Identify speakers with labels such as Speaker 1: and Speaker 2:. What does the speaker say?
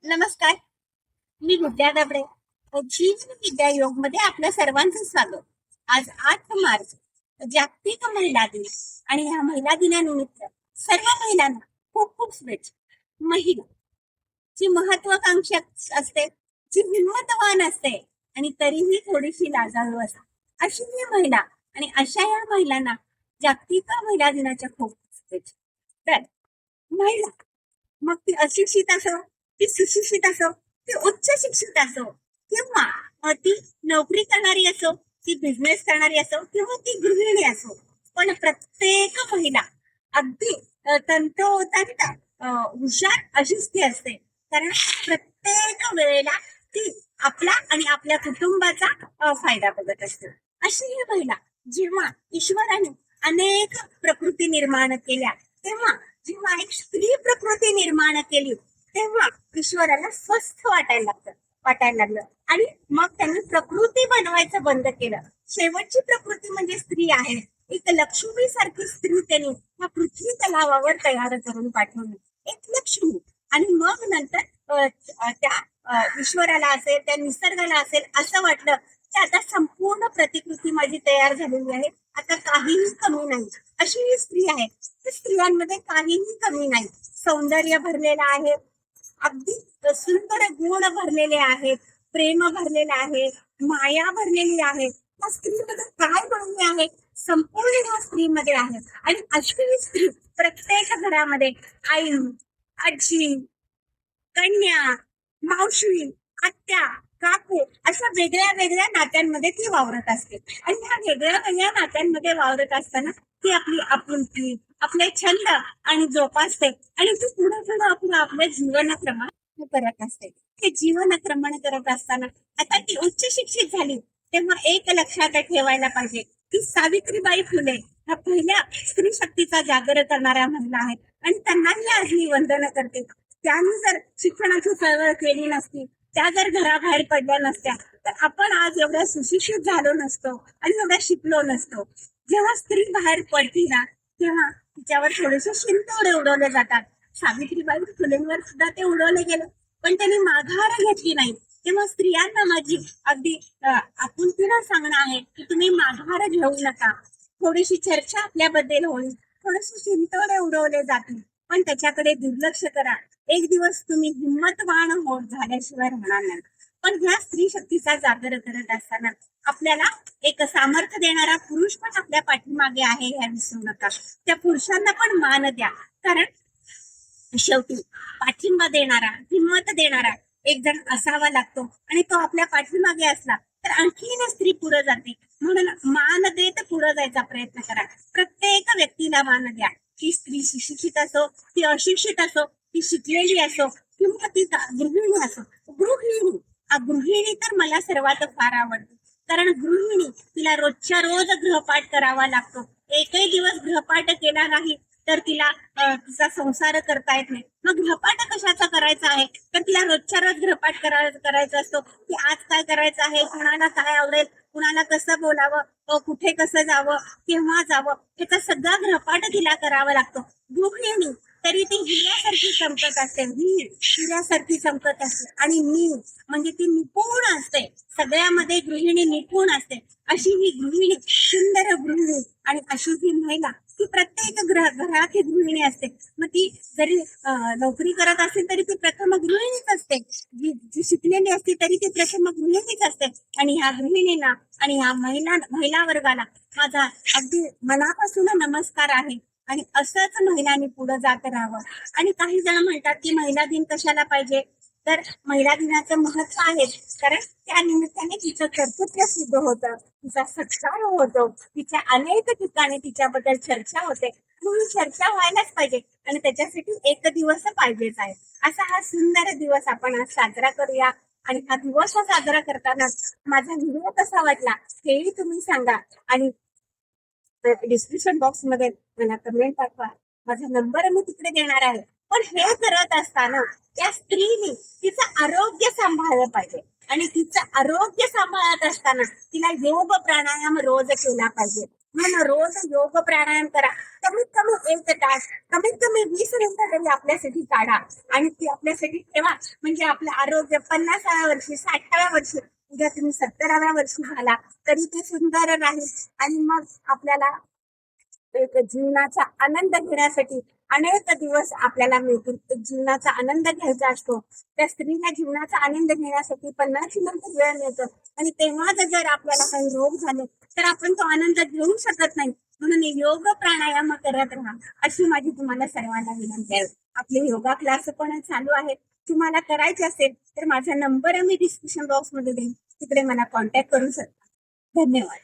Speaker 1: नमस्कार. मी विद्या दाबडे. जीवन विद्या योग मध्ये आपल्या सर्वांचं स्वागत. आज 8 मार्च जागतिक महिला दिन आणि ह्या महिला दिनानिमित्त सर्व महिलांना खूप खूप शुभेच्छा. महिला जी महत्वाकांक्षी असते, जी हिंमतवान असते आणि तरीही थोडीशी लाजाळू असते, अशी ही महिला आणि अशा या महिलांना जागतिक महिला दिनाच्या खूप शुभेच्छा. तर महिला, मग ती अशिक्षित असो, ती सुशिक्षित असो, ती उच्च शिक्षित असो, किंवा ती नोकरी करणारी असो, ती बिझनेस करणारी असो, किंवा ती गृहिणी असो, पण प्रत्येक महिला अगदी तंतोतंत हुशार अशीच ती असते. कारण प्रत्येक वेळेला ती आपला आणि आपल्या कुटुंबाचा फायदा बघत असते. अशी ही महिला, जेव्हा ईश्वराने अनेक प्रकृती निर्माण केल्या, तेव्हा जेव्हा एक स्त्री प्रकृती निर्माण केली, तेव्हा ईश्वराला स्वस्थ वाटायला लागलं आणि मग त्यांनी प्रकृती बनवायचं बंद केलं. शेवटची प्रकृती म्हणजे स्त्री आहे. एक लक्ष्मी सारखी स्त्री त्यांनी या पृथ्वी तलावावर तयार करून पाठवली, एक लक्ष्मी. आणि मग नंतर त्या ईश्वराला असेल, त्या निसर्गाला असेल, असं वाटलं की आता संपूर्ण प्रतिकृती माझी तयार झालेली आहे, आता काहीही कमी नाही. अशी ही स्त्री आहे. स्त्रियांमध्ये काहीही कमी नाही. सौंदर्य भरलेलं आहे, अगदी सुंदर गुण भरलेले आहेत, प्रेम भरलेले आहे, माया भरलेली आहे. त्या स्त्रीमध्ये काय बनले आहे, संपूर्ण ह्या स्त्रीमध्ये आहे. आणि अशी स्त्री प्रत्येक घरामध्ये आई, आजी, कन्या, मावशी, आत्या, काकू अशा वेगळ्या वेगळ्या नात्यांमध्ये ती वावरत असते. आणि ह्या वेगळ्या वेगळ्या नात्यांमध्ये वावरत असताना ती आपली आपुलकी, आपले छंद आणि जोपासते. आणि ती पुढे पुढे आपल्या जीवनक्रमण करत असते. हे जीवनक्रमण करत असताना आता ती उच्च शिक्षित झाली, तेव्हा एक लक्षात ठेवायला पाहिजे की सावित्रीबाई फुले ह्या पहिल्या स्त्री शक्तीचा जागर करणाऱ्या महिला आहेत. आणि त्यांनाही आज मी वंदन करते. त्यांनी जर शिक्षणाची चळवळ केली नसती, त्या जर घराबाहेर पडल्या नसत्या, तर आपण आज एवढ्या सुशिक्षित झालो नसतो आणि एवढ्या शिकलो नसतो. जेव्हा स्त्री बाहेर पडती ना, तेव्हा तिच्यावर थोडेसे शिंतोडे उडवले जातात. सावित्रीबाई फुलेंवर सुद्धा ते उडवले गेले, पण त्यांनी माघार घेतली नाही. तेव्हा स्त्रियांना माझी अगदी आपुलकीनं सांगणं आहे की तुम्ही माघार घेऊ नका. थोडीशी चर्चा आपल्याबद्दल होईल, थोडेसे शिंतोडे उडवले जातील, पण त्याच्याकडे दुर्लक्ष करा. एक दिवस तुम्ही हिंमतवान होत झाल्याशिवाय राहणार नाही. पण ह्या स्त्री शक्तीचा जागर करत असताना आपल्याला एक सामर्थ्य देणारा पुरुष पण आपल्या पाठीमागे आहे, हे विसरू नका. त्या पुरुषांना पण मान द्या. कारण शेवटी पाठिंबा देणारा, हिंमत देणारा एक जण असावा लागतो. आणि तो आपल्या पाठीमागे असला तर आणखीन स्त्री पुढे जाते. म्हणून मान देत पुढे जायचा प्रयत्न करा. प्रत्येक व्यक्तीला मान द्या. ती स्त्री सुशिक्षित असो, ती अशिक्षित असो, ती शिकलेली असो, किंवा ती गृहिणी असो. गृहिणी तर मला सर्वात फार आवडते. कारण गृहिणी, तिला रोजच्या रोज गृहपाठ करावा लागतो. एकही दिवस गृहपाठ केला नाही तर तिला तिचा संसार करता येत नाही. मग गृहपाठ कशाचा करायचा आहे, तर तिला रोजच्या रोज गृहपाठ करायचा असतो की आज काय करायचं आहे, कुणाला काय आवडेल, कुणाला कसं बोलावं, कुठे कसं जावं, केव्हा जावं, ह्याचा सगळा गृहपाठ तिला करावा लागतो. गृहिणी तरी ती हिऱ्यासारखी चमकत असते, हिऱ्यासारखी चमकत असते. आणि मी म्हणजे ती निपुण असते, सगळ्यामध्ये गृहिणी निपुण असते. अशी ही गृहिणी, सुंदर गृहिणी आणि अशी ही महिला, ती प्रत्येक घराची गृहिणी असते. मग ती जरी नोकरी करत असेल तरी ती प्रथम गृहिणीच असते. जी शिकलेली असते तरी ती प्रथम गृहिणीच असते. आणि ह्या गृहिणीला आणि ह्या महिला वर्गाला माझा अगदी मनापासून नमस्कार आहे. आणि असंच महिलांनी पुढे जात राहावं. आणि काही जण म्हणतात की महिला दिन कशाला पाहिजे, तर महिला दिनाचं महत्व आहे. कारण त्या निमित्ताने तिचं कर्तृत्व सिद्ध होतं, तिचा सत्कार होतो, तिच्या अनेक ठिकाणी तिच्याबद्दल चर्चा होते. म्हणून चर्चा व्हायलाच पाहिजे आणि त्याच्यासाठी एक दिवस पाहिजेच आहे. असा हा सुंदर दिवस आपण आज साजरा करूया. आणि हा दिवस साजरा करताना माझा व्हिडिओ कसा वाटला हेही तुम्ही सांगा. आणि डिस्क्रिप्शन बॉक्स मध्ये मला कमेंट पाठवा. माझा नंबर मी तिकडे देणार आहे. पण हे करत असताना त्या स्त्रीने तिचं आरोग्य सांभाळलं पाहिजे. आणि तिचं आरोग्य सांभाळत असताना तिला योग प्राणायाम रोज केला पाहिजे. म्हणून रोज योग प्राणायाम करा. कमीत कमी 1 तास, कमीत कमी 20 मिनिटं तरी आपल्यासाठी काढा आणि ती आपल्यासाठी ठेवा. म्हणजे आपलं आरोग्य 50व्या वर्षी, 60व्या वर्षी, उद्या तुम्ही 70व्या वर्षी झाला तरी ते सुंदर राहील. आणि मग आपल्याला एक जीवनाचा आनंद घेण्यासाठी अनेक दिवस आपल्याला मिळतील. एक जीवनाचा आनंद घ्यायचा असतो. त्या स्त्रीला जीवनाचा आनंद घेण्यासाठी 50 मिनिटं वेळ मिळतो आणि तेव्हाच जर आपल्याला काही रोग झाले तर आपण तो आनंद घेऊ शकत नाही. म्हणून योग प्राणायाम करत राहा अशी माझी तुम्हाला सर्वांना विनंती आहे. आपले योगा क्लास पण चालू आहेत. तुम्हाला करायचे असेल तर माझा नंबर मी डिस्क्रिप्शन बॉक्स मध्ये देईन, तिकडे मला कॉन्टॅक्ट करू शकता. धन्यवाद.